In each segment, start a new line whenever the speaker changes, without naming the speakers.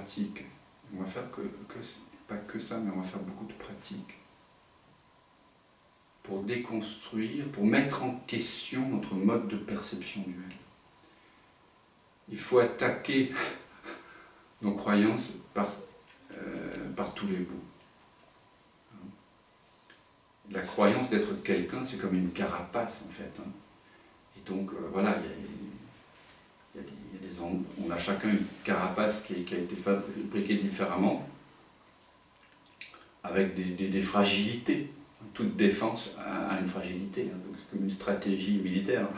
pratique. On va faire pas que ça, mais on va faire beaucoup de pratiques pour déconstruire, pour mettre en question notre mode de perception duel. Il faut attaquer nos croyances par tous les bouts. La croyance d'être quelqu'un, c'est comme une carapace en fait. Et donc voilà, on a chacun une carapace qui a été fabriquée différemment, avec des fragilités. Toute défense a une fragilité, donc c'est comme une stratégie militaire.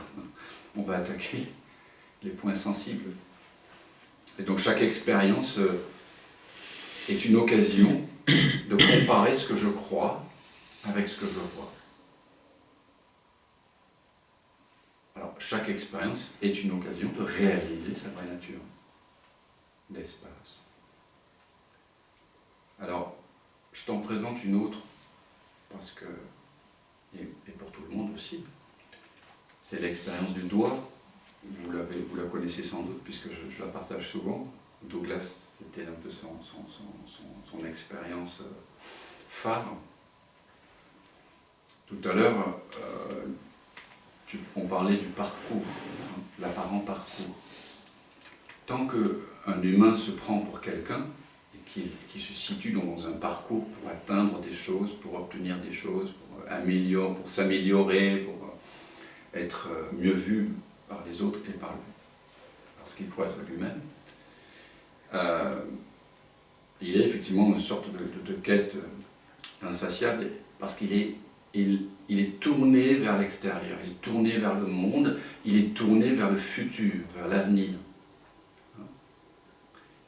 On va attaquer les points sensibles. Et donc chaque expérience est une occasion de comparer ce que je crois avec ce que je vois. Alors chaque expérience est une occasion de réaliser sa vraie nature d'espace. Alors, je t'en présente une autre, parce que, et pour tout le monde aussi, c'est l'expérience du doigt. Vous la connaissez sans doute, puisque je la partage souvent. Douglas, c'était un peu son expérience phare. Tout à l'heure, on parlait du parcours, l'apparent parcours. Tant qu'un humain se prend pour quelqu'un, et qui se situe dans un parcours pour atteindre des choses, pour obtenir des choses, pour s'améliorer, pour être mieux vu par les autres et par ce qu'il croit être lui-même, il est effectivement une sorte de quête insatiable, parce qu'il est tourné vers l'extérieur, il est tourné vers le monde, il est tourné vers le futur, vers l'avenir.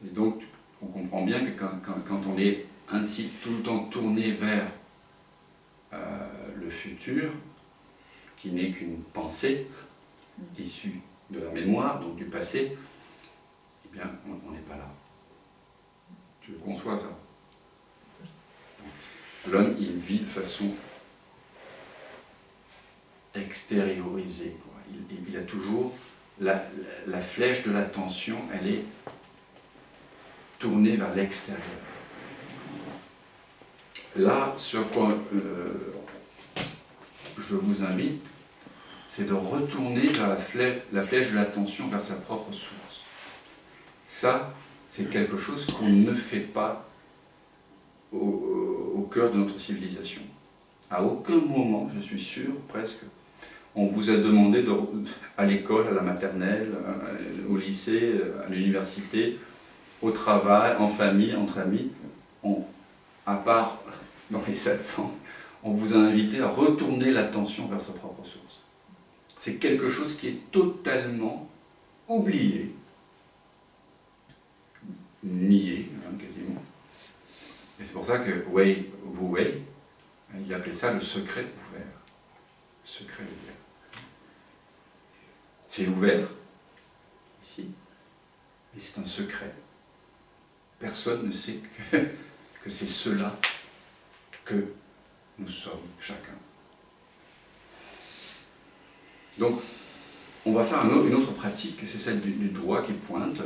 Et donc, on comprend bien que quand on est ainsi tout le temps tourné vers le futur, qui n'est qu'une pensée issue de la mémoire, donc du passé, eh bien, on n'est pas là. Tu le conçois, ça? L'homme, il vit de façon extériorisée, quoi. Il a toujours la flèche de l'attention, elle est tournée vers l'extérieur. Là, sur quoi je vous invite, c'est de retourner vers la flèche de l'attention vers sa propre source. Ça, c'est quelque chose qu'on ne fait pas au cœur de notre civilisation. À aucun moment, je suis sûr, presque, on vous a demandé à l'école, à la maternelle, au lycée, à l'université, au travail, en famille, entre amis, à part dans les 700, on vous a invité à retourner l'attention vers sa propre source. C'est quelque chose qui est totalement oublié, nié, quasiment. Et c'est pour ça que Wei Wu Wei, il appelait ça le secret ouvert. Secret ouvert. C'est ouvert, ici, mais c'est un secret. Personne ne sait que c'est cela que nous sommes chacun. Donc, on va faire une autre pratique, c'est celle du doigt qui pointe.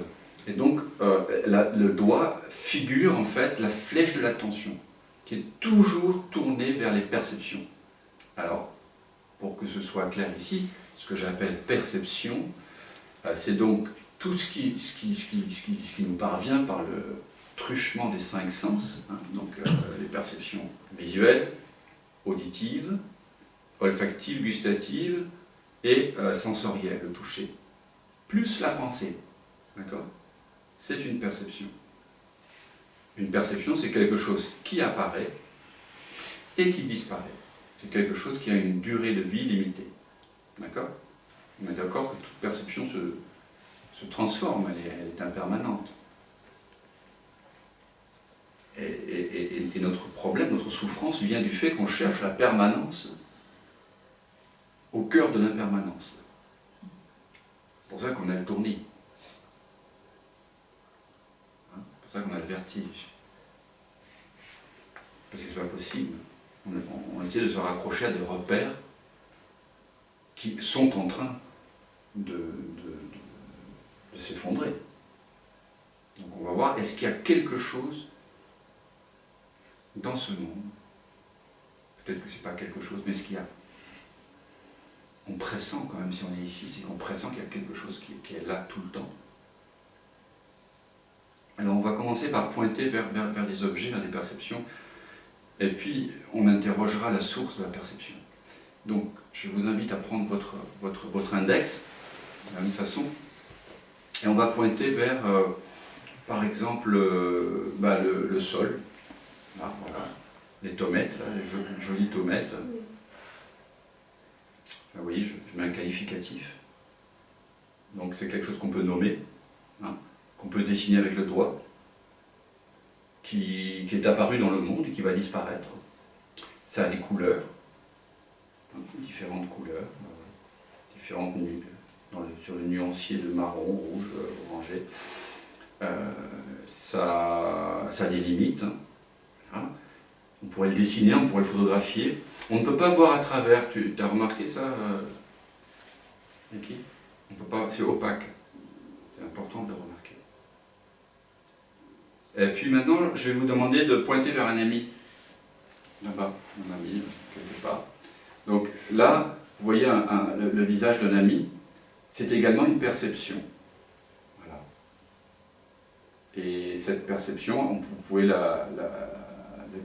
Et donc, le doigt figure en fait la flèche de l'attention, qui est toujours tournée vers les perceptions. Alors, pour que ce soit clair ici, ce que j'appelle perception, c'est donc tout ce qui nous parvient par le truchement des 5 sens, donc les perceptions visuelles, auditives, olfactives, gustatives et sensorielles, le toucher, plus la pensée, d'accord? C'est une perception. Une perception, c'est quelque chose qui apparaît et qui disparaît. C'est quelque chose qui a une durée de vie limitée, d'accord? On est d'accord que toute perception se transforme, elle est impermanente. Et notre problème, notre souffrance vient du fait qu'on cherche la permanence au cœur de l'impermanence. C'est pour ça qu'on a le tournis. C'est pour ça qu'on a le vertige. Parce que c'est pas possible. On essaie de se raccrocher à des repères qui sont en train de s'effondrer. Donc on va voir, est-ce qu'il y a quelque chose dans ce monde? Peut-être que ce n'est pas quelque chose, mais est-ce qu'il y a... On pressent quand même, si on est ici, c'est qu'on pressent qu'il y a quelque chose qui est là tout le temps. Alors on va commencer par pointer vers des objets, vers des perceptions, et puis on interrogera la source de la perception. Donc je vous invite à prendre votre index, de la même façon, et on va pointer vers, par exemple, le sol, là, voilà, les tomates, là, les jolies tomates. Là, vous voyez, je mets un qualificatif, donc c'est quelque chose qu'on peut nommer, hein, qu'on peut dessiner avec le doigt, qui est apparu dans le monde et qui va disparaître. Ça a des couleurs, hein, différentes couleurs, différentes sur le nuancier de marron, rouge, orangé. Ça a des limites. Hein, hein. On pourrait le dessiner, on pourrait le photographier. On ne peut pas voir à travers. Tu as remarqué ça, Niki? On peut pas, c'est opaque. C'est important de le remarquer. Et puis maintenant, je vais vous demander de pointer vers un ami. Là-bas, un ami, quelque part. Donc là, vous voyez le visage d'un ami, c'est également une perception. Voilà. Et cette perception, vous pouvez le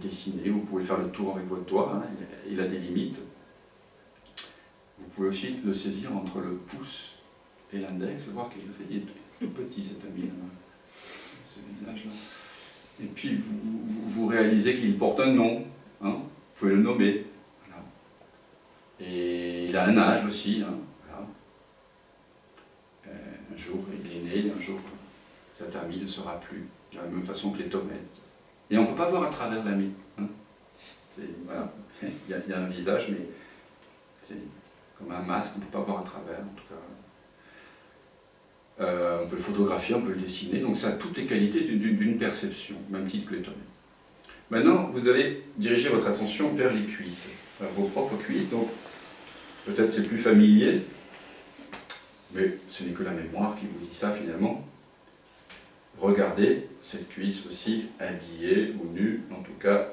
dessiner, vous pouvez faire le tour avec votre doigt, hein, il a des limites. Vous pouvez aussi le saisir entre le pouce et l'index, voir qu'il est tout petit cet ami, ce visage-là. Et puis vous réalisez qu'il porte un nom, hein, vous pouvez le nommer. Voilà. Et il a un âge aussi. Hein, voilà. Un jour il est né, un jour cet ami ne sera plus, de la même façon que les tomates. Et on ne peut pas voir à travers l'ami. Hein. Voilà. Il y a un visage, mais c'est comme un masque, on ne peut pas voir à travers, en tout cas. On peut le photographier, on peut le dessiner, donc ça a toutes les qualités d'une perception, même titre que les tomates. Maintenant, vous allez diriger votre attention vers les cuisses, vers vos propres cuisses, donc peut-être c'est plus familier, mais ce n'est que la mémoire qui vous dit ça finalement. Regardez cette cuisse aussi, habillée ou nue, en tout cas,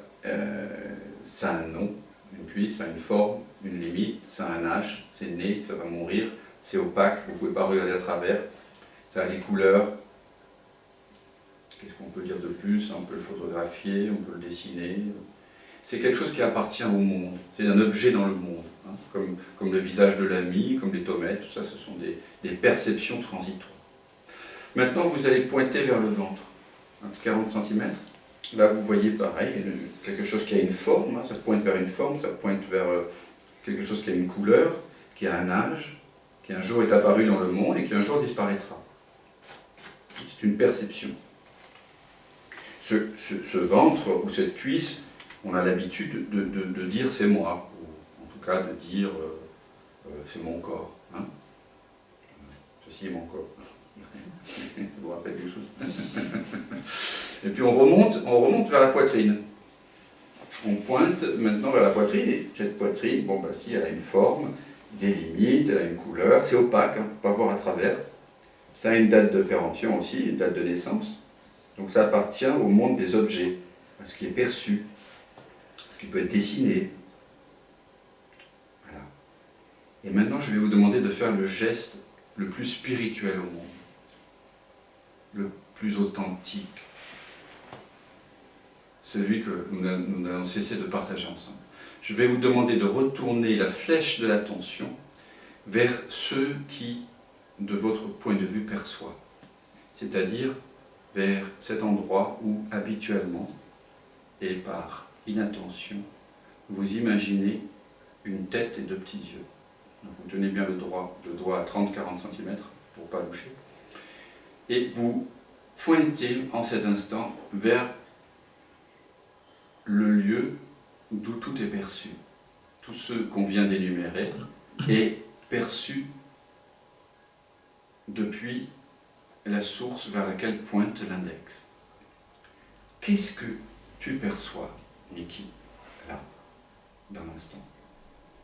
ça a un nom, une cuisse, ça a une forme, une limite, ça a un âge, c'est né, ça va mourir, c'est opaque, vous ne pouvez pas regarder à travers, ça a des couleurs. Qu'est-ce qu'on peut dire de plus? On peut le photographier, on peut le dessiner. C'est quelque chose qui appartient au monde, c'est un objet dans le monde, hein, comme le visage de l'ami, comme les tomates, tout ça, ce sont des perceptions transitoires. Maintenant, vous allez pointer vers le ventre, 40 cm. Là, vous voyez pareil, quelque chose qui a une forme, hein, ça pointe vers une forme, ça pointe vers quelque chose qui a une couleur, qui a un âge, qui un jour est apparu dans le monde et qui un jour disparaîtra. C'est une perception. Ce ventre ou cette cuisse, on a l'habitude de dire c'est moi, ou en tout cas de dire c'est mon corps. Hein. Ceci est mon corps. Ça vous rappelle quelque chose? Et puis on remonte vers la poitrine. On pointe maintenant vers la poitrine, et cette poitrine, bon, si elle a une forme, des limites, elle a une couleur, c'est opaque, hein, on ne peut pas voir à travers. Ça a une date de péremption aussi, une date de naissance. Donc ça appartient au monde des objets, à ce qui est perçu, à ce qui peut être dessiné. Voilà. Et maintenant, je vais vous demander de faire le geste le plus spirituel au monde, le plus authentique, celui que nous allons cesser de partager ensemble. Je vais vous demander de retourner la flèche de l'attention vers ceux qui, de votre point de vue, perçoivent, c'est-à-dire vers cet endroit où, habituellement, et par inattention, vous imaginez une tête et deux petits yeux. Donc vous tenez bien le doigt à 30-40 cm pour ne pas loucher. Et vous pointez en cet instant vers le lieu d'où tout est perçu. Tout ce qu'on vient d'énumérer est perçu depuis la source vers laquelle pointe l'index. Qu'est-ce que tu perçois, Niki, là, dans l'instant?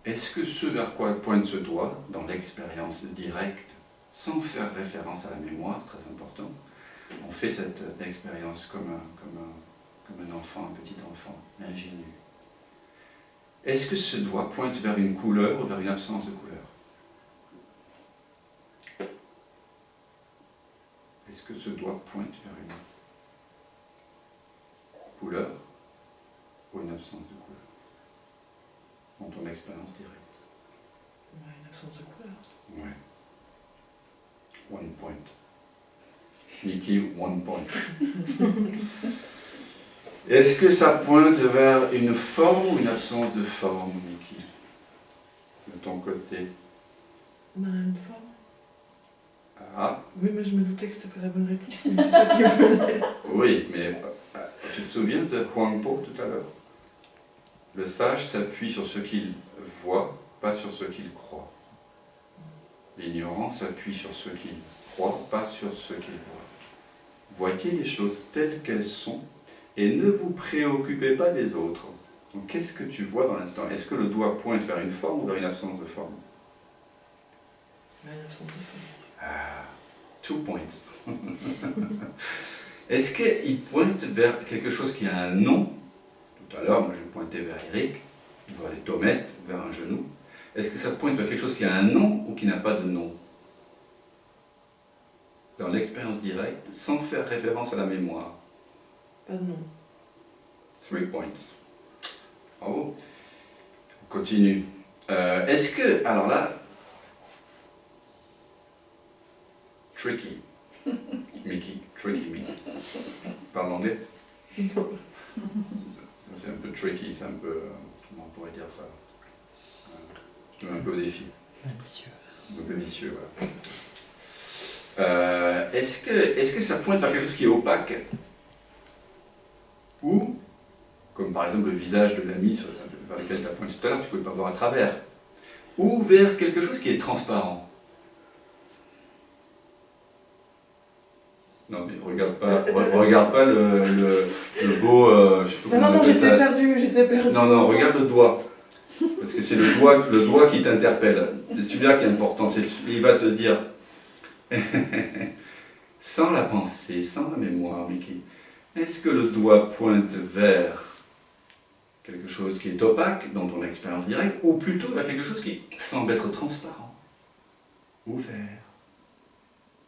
Est-ce que ce vers quoi pointe ce doigt, dans l'expérience directe, sans faire référence à la mémoire, très important, on fait cette expérience comme un enfant, un petit enfant, ingénu. Est-ce que ce doigt pointe vers une couleur ou vers une absence de couleur? Est-ce que ce doigt pointe vers une couleur ou une absence de couleur dans ton expérience directe?
Une absence de couleur.
Ouais. 1 point. Niki, 1 point. Est-ce que ça pointe vers une forme ou une absence de forme, Niki? De ton côté?
Une forme.
Ah.
Oui, mais je me doutais que c'était pas la bonne réponse. C'est ça qui venait.
Oui, mais tu te souviens de Huangpo tout à l'heure? Le sage s'appuie sur ce qu'il voit, pas sur ce qu'il croit. L'ignorant s'appuie sur ce qu'il croit, pas sur ce qu'il voit. Voyez les choses telles qu'elles sont et ne vous préoccupez pas des autres. Donc, qu'est-ce que tu vois dans l'instant? Est-ce que le doigt pointe vers une forme ou vers une absence de forme?
Une absence de forme.
Ah, 2 points. Est-ce qu'il pointe vers quelque chose qui a un nom? Tout à l'heure, moi j'ai pointé vers Eric, vers les tomates, vers un genou. Est-ce que ça pointe vers quelque chose qui a un nom ou qui n'a pas de nom? Dans l'expérience directe, sans faire référence à la mémoire.
Pas de nom.
3 points. Bravo. On continue. Est-ce que, alors là, tricky. Mickey, tricky Mickey. Parle anglais? C'est un peu tricky, c'est un peu, comment on pourrait dire ça? Un peu au défi.
Ambitieux.
Un peu vicieux, voilà. Est-ce que ça pointe vers quelque chose qui est opaque? Ou, comme par exemple le visage de l'ami vers lequel tu as pointé tout à l'heure, tu ne pouvais pas voir à travers. Ou vers quelque chose qui est transparent. Non mais regarde pas le beau... je sais pas
Non, j'étais perdu.
Non, regarde le doigt. Parce que c'est le doigt qui t'interpelle. C'est celui-là qui est important. Il va te dire, sans la pensée, sans la mémoire, Mickey, est-ce que le doigt pointe vers quelque chose qui est opaque dans ton expérience directe, ou plutôt vers quelque chose qui semble être transparent, ouvert,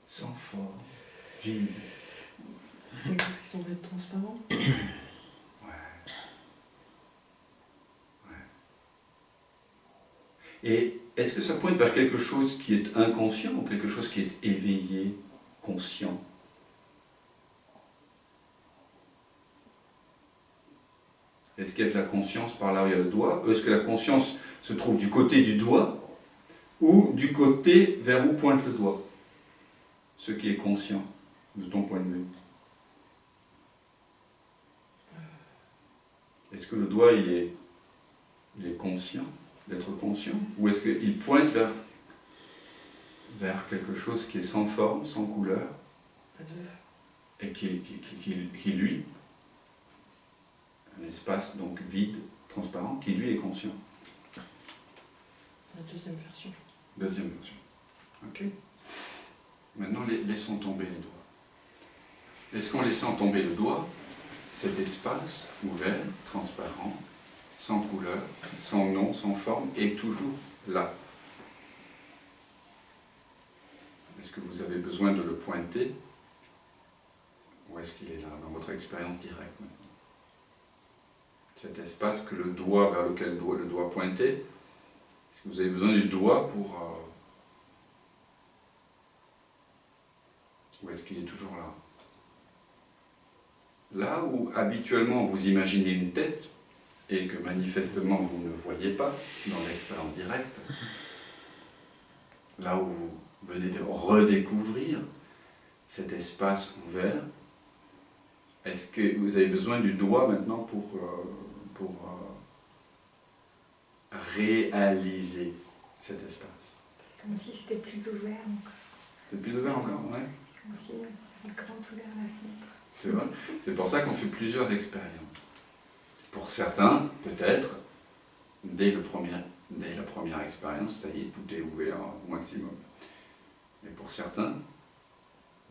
sans forme, vide?
Quelque chose qui semble être transparent.
Et est-ce que ça pointe vers quelque chose qui est inconscient ou quelque chose qui est éveillé, conscient? Est-ce qu'il y a de la conscience par là où il y a le doigt? Est-ce que la conscience se trouve du côté du doigt ou du côté vers où pointe le doigt? Ce qui est conscient, de ton point de vue. Est-ce que le doigt, il est conscient, d'être conscient? Ou est-ce qu'il pointe vers quelque chose qui est sans forme, sans couleur, et qui lui, un espace donc vide, transparent, qui lui est conscient?
La deuxième version.
Deuxième version. Ok. Maintenant, laissons tomber les doigts. Est-ce qu'en laissant tomber le doigt, cet espace ouvert, transparent, sans couleur, sans nom, sans forme, est toujours là? Est-ce que vous avez besoin de le pointer? Ou est-ce qu'il est là, dans votre expérience directe maintenant? Cet espace que le doigt, vers lequel le doigt pointé, est-ce que vous avez besoin du doigt pour... ou est-ce qu'il est toujours là? Là où habituellement vous imaginez une tête, et que manifestement vous ne voyez pas dans l'expérience directe, là où vous venez de redécouvrir cet espace ouvert, est-ce que vous avez besoin du doigt maintenant pour réaliser cet espace?
C'est comme si c'était plus ouvert encore.
C'est plus ouvert encore, ouais.
Comme si c'était grand ouvert la fenêtre.
C'est vrai. C'est pour ça qu'on fait plusieurs expériences. Pour certains, peut-être, dès la première expérience, ça y est, tout est ouvert au maximum. Mais pour certains,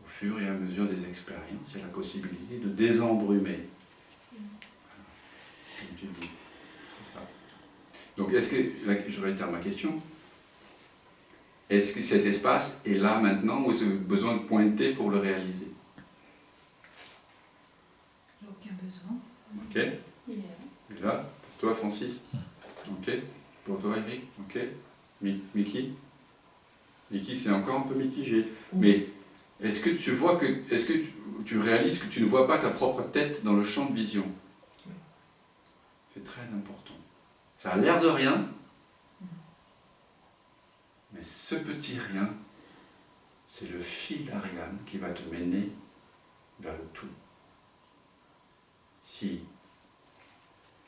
au fur et à mesure des expériences, il y a la possibilité de désembrumer. Comme tu dis. C'est ça. Donc, est-ce que, là, je réitère ma question, est-ce que cet espace est là maintenant ou est-ce que vous avez besoin de pointer pour le réaliser?
Aucun besoin.
Ok.
Yeah.
Et là, pour toi, Francis? Ok. Pour toi, Eric? Ok. Mickey? Mickey, c'est encore un peu mitigé. Mais est-ce que tu vois que, est-ce que tu réalises que tu ne vois pas ta propre tête dans le champ de vision? C'est très important. Ça a l'air de rien, mais ce petit rien, c'est le fil d'Ariane qui va te mener vers le tout. Si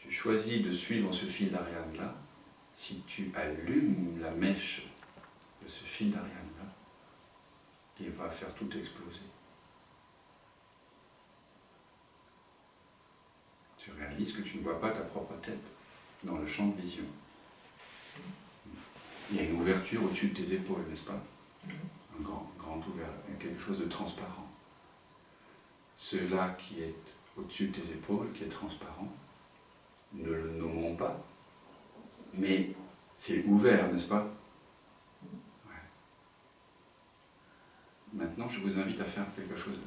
tu choisis de suivre ce fil d'Ariane-là, si tu allumes la mèche de ce fil d'Ariane-là, il va faire tout exploser. Tu réalises que tu ne vois pas ta propre tête dans le champ de vision. Il y a une ouverture au-dessus de tes épaules, n'est-ce pas? Un grand ouvert, quelque chose de transparent. Cela qui est au-dessus de tes épaules, qui est transparent, ne le nommons pas, mais c'est ouvert, n'est-ce pas? Ouais. Maintenant, je vous invite à faire quelque chose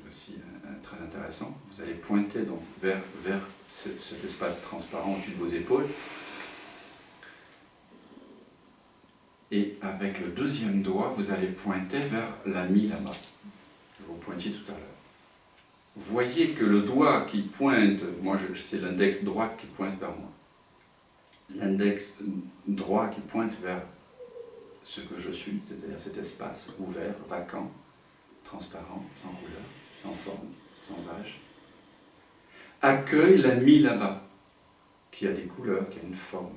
aussi très intéressant. Vous allez pointer donc vers cet espace transparent au-dessus de vos épaules. Et avec le deuxième doigt, vous allez pointer vers l'ami là-bas. Vous pointiez tout à l'heure. Voyez que le doigt qui pointe, moi c'est l'index droit qui pointe vers moi. L'index droit qui pointe vers ce que je suis, c'est-à-dire cet espace ouvert, vacant, transparent, sans couleur, sans forme, sans âge, accueille l'ami là-bas, qui a des couleurs, qui a une forme,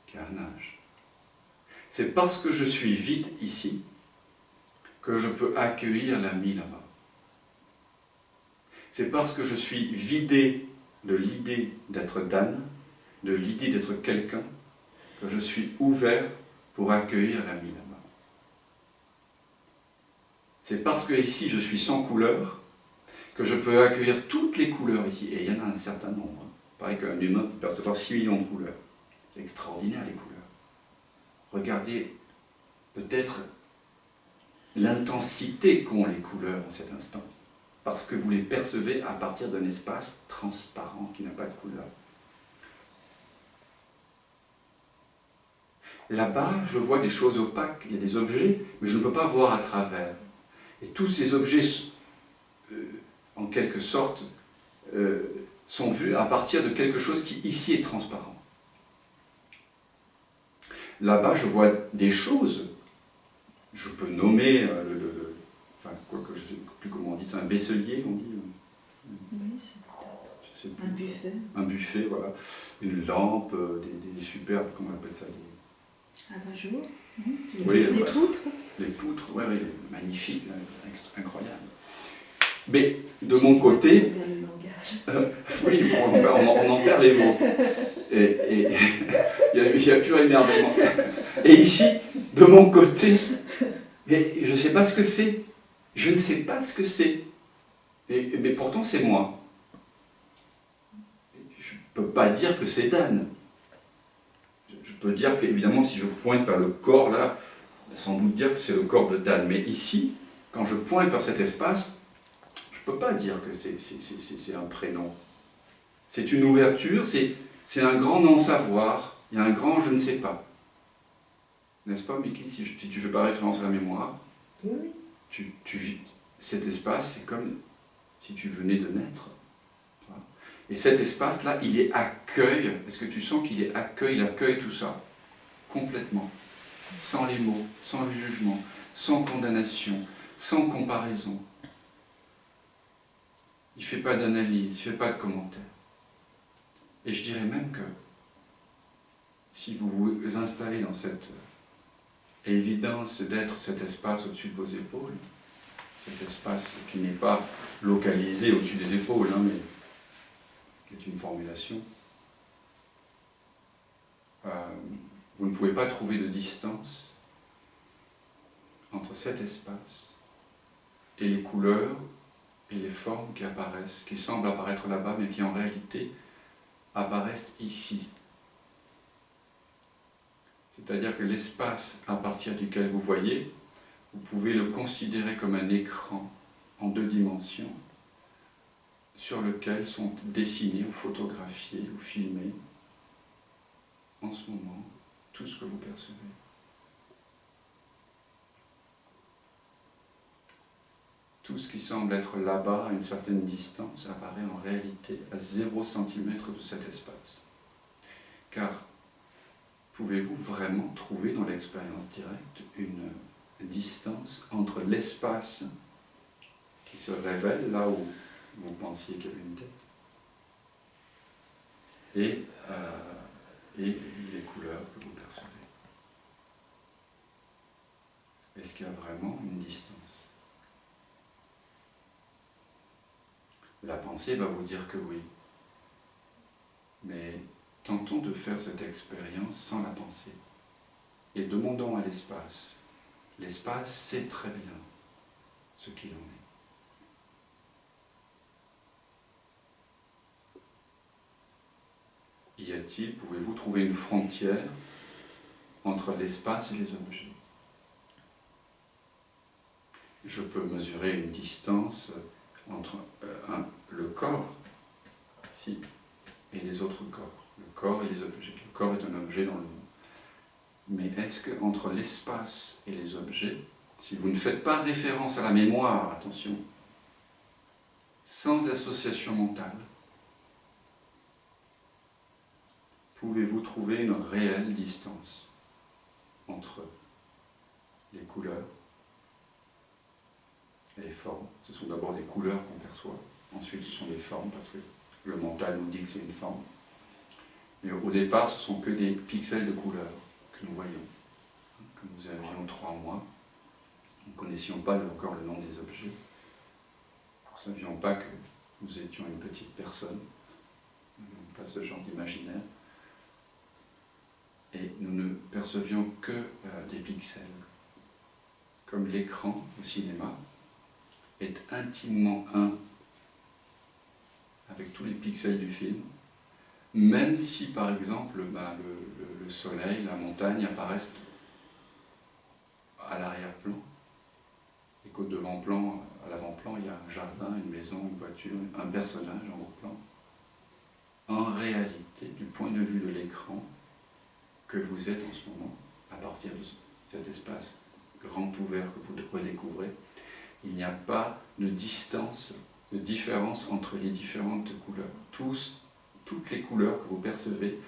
qui a un âge. C'est parce que je suis vide ici que je peux accueillir l'ami là-bas. C'est parce que je suis vidé de l'idée d'être Dan, de l'idée d'être quelqu'un, que je suis ouvert pour accueillir l'ami là-bas. C'est parce que ici je suis sans couleur que je peux accueillir toutes les couleurs ici. Et il y en a un certain nombre. Pareil qu'un humain peut percevoir 6 millions de couleurs. C'est extraordinaire les couleurs. Regardez peut-être l'intensité qu'ont les couleurs en cet instant. Parce que vous les percevez à partir d'un espace transparent qui n'a pas de couleur. Là-bas, je vois des choses opaques, il y a des objets, mais je ne peux pas voir à travers. Et tous ces objets, en quelque sorte, sont vus à partir de quelque chose qui ici est transparent. Là-bas, je vois des choses. Je peux nommer enfin, quoi que je ne sais plus comment on dit, c'est un vaisselier, on dit.
Oui, c'est peut-être.
Je sais plus.
Un buffet.
Un buffet, voilà. Une lampe, des superbes, comment on appelle ça?
Un bajour.
Oui,
Les poutres.
Les poutres, oui, magnifiques, incroyables. Mais de mon côté,
Le langage.
oui, on en perd les mots. Et il n'y a plus émerveillement. Et ici, de mon côté, mais je ne sais pas ce que c'est. Je ne sais pas ce que c'est. Mais pourtant, c'est moi. Je ne peux pas dire que c'est Dan. Je peux dire qu'évidemment, si je pointe vers le corps, là, sans doute dire que c'est le corps de Dan. Mais ici, quand je pointe vers cet espace, je ne peux pas dire que c'est un prénom. C'est une ouverture, c'est un grand non-savoir, il y a un grand je ne sais pas. N'est-ce pas, Mickey, si tu ne fais pas référence à la mémoire,
Oui.
tu vis cet espace, c'est comme si tu venais de naître. Et cet espace-là, il est accueil. Est-ce que tu sens qu'il est accueil, il accueille tout ça, complètement, sans les mots, sans le jugement, sans condamnation, sans comparaison. Il ne fait pas d'analyse, il ne fait pas de commentaire. Et je dirais même que si vous vous installez dans cette évidence d'être cet espace au-dessus de vos épaules, cet espace qui n'est pas localisé au-dessus des épaules, hein, mais qui est une formulation, vous ne pouvez pas trouver de distance entre cet espace et les couleurs et les formes qui apparaissent, qui semblent apparaître là-bas, mais qui en réalité apparaissent ici. C'est-à-dire que l'espace à partir duquel vous voyez, vous pouvez le considérer comme un écran en 2 dimensions sur lequel sont dessinés ou photographiés ou filmés en ce moment tout ce que vous percevez. Tout ce qui semble être là-bas à une certaine distance apparaît en réalité à 0 cm de cet espace. Car pouvez-vous vraiment trouver dans l'expérience directe une distance entre l'espace qui se révèle là où vous pensiez qu'il y avait une tête et les couleurs que vous percevez? Est-ce qu'il y a vraiment une distance? La pensée va vous dire que oui. Mais tentons de faire cette expérience sans la pensée. Et demandons à l'espace. L'espace sait très bien ce qu'il en est. Y a-t-il, pouvez-vous trouver une frontière entre l'espace et les objets? Je peux mesurer une distance entre le corps ici et les autres corps. Le corps et les objets. Le corps est un objet dans le monde. Mais est-ce qu'entre l'espace et les objets, si vous ne faites pas référence à la mémoire, attention, sans association mentale, pouvez-vous trouver une réelle distance entre les couleurs et les formes? Ce sont d'abord des couleurs qu'on perçoit, ensuite ce sont des formes, parce que le mental nous dit que c'est une forme. Mais au départ, ce sont que des pixels de couleurs que nous voyons. Quand nous avions 3 mois, nous ne connaissions pas encore le nom des objets. Nous ne savions pas que nous étions une petite personne. Nous n'avions pas ce genre d'imaginaire. Et nous ne percevions que des pixels. Comme l'écran au cinéma est intimement un avec tous les pixels du film, même si par exemple le soleil, la montagne apparaissent à l'arrière-plan, et qu'au devant-plan, à l'avant-plan, il y a un jardin, une maison, une voiture, un personnage en haut-plan. En réalité, du point de vue de l'écran que vous êtes en ce moment, à partir de cet espace grand ouvert que vous redécouvrez, il n'y a pas de distance, de différence entre les différentes couleurs. Toutes les couleurs que vous percevez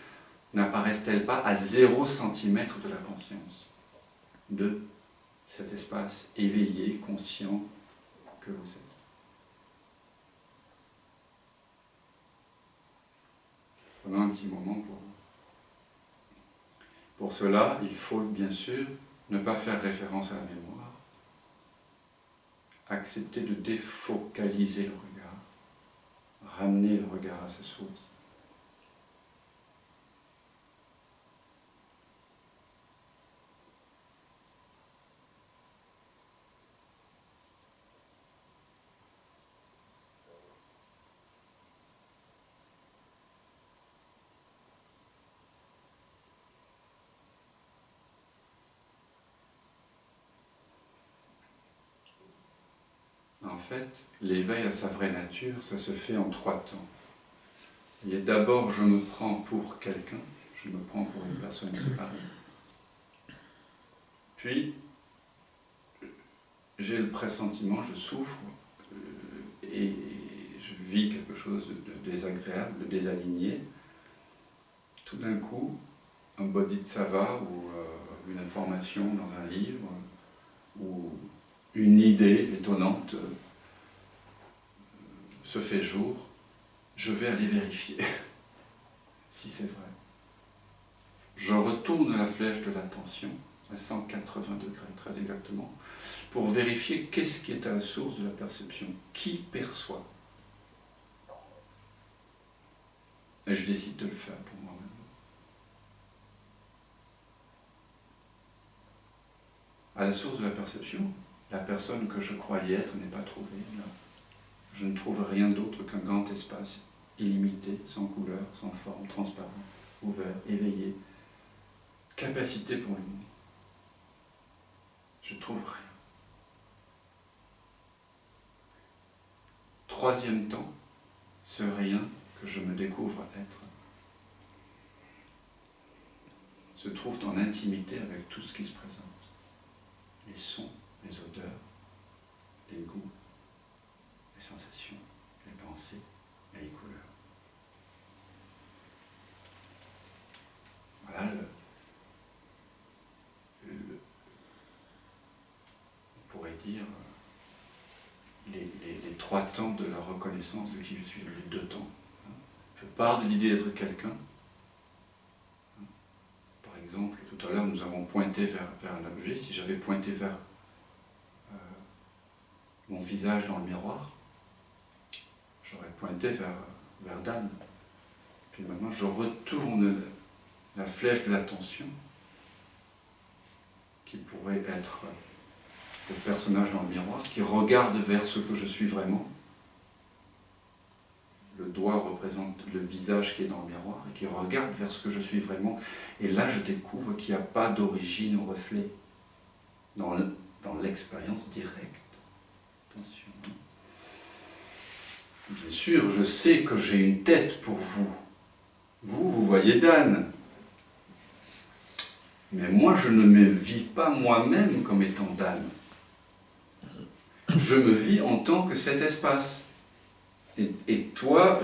n'apparaissent-elles pas à 0 cm de la conscience de cet espace éveillé, conscient que vous êtes? Prenons un petit moment pour cela, il faut bien sûr ne pas faire référence à la mémoire, accepter de défocaliser le regard, ramener le regard à sa source. En fait, l'éveil à sa vraie nature, ça se fait en 3 temps. Et d'abord, je me prends pour quelqu'un, je me prends pour une personne séparée. Puis, j'ai le pressentiment, je souffre, et je vis quelque chose de désagréable, de désaligné. Tout d'un coup, un bodhisattva ou une information dans un livre, ou une idée étonnante se fait jour, je vais aller vérifier si c'est vrai. Je retourne la flèche de l'attention à 180 degrés, très exactement, pour vérifier qu'est-ce qui est à la source de la perception, qui perçoit. Et je décide de le faire pour moi-même. à la source de la perception. La personne que je croyais être n'est pas trouvée. Là. Je ne trouve rien d'autre qu'un grand espace illimité, sans couleur, sans forme, transparent, ouvert, éveillé, capacité pour le monde. Je trouve rien. Troisième temps, ce rien que je me découvre être se trouve en intimité avec tout ce qui se présente. Les sons, les odeurs, les goûts, les sensations, les pensées et les couleurs. Voilà on pourrait dire les trois temps de la reconnaissance de qui je suis, les deux temps. Je pars de l'idée d'être quelqu'un. Par exemple, tout à l'heure, nous avons pointé vers un objet. Si j'avais pointé vers mon visage dans le miroir, j'aurais pointé vers Dan. Puis maintenant, je retourne la flèche de l'attention, qui pourrait être le personnage dans le miroir, qui regarde vers ce que je suis vraiment. Le doigt représente le visage qui est dans le miroir et qui regarde vers ce que je suis vraiment. Et là, je découvre qu'il n'y a pas d'origine au reflet dans l'expérience directe. Attention. Bien sûr, je sais que j'ai une tête pour vous. Vous voyez Dan. Mais moi, je ne me vis pas moi-même comme étant Dan. Je me vis en tant que cet espace. Et toi,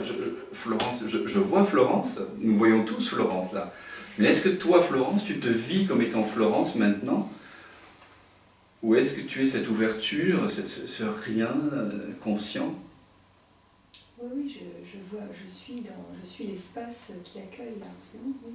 Florence, je vois Florence, nous voyons tous Florence là. Mais est-ce que toi, Florence, tu te vis comme étant Florence maintenant? Ou est-ce que tu es cette ouverture, ce rien conscient?
Oui, je vois, je suis l'espace qui accueille là en ce moment, oui.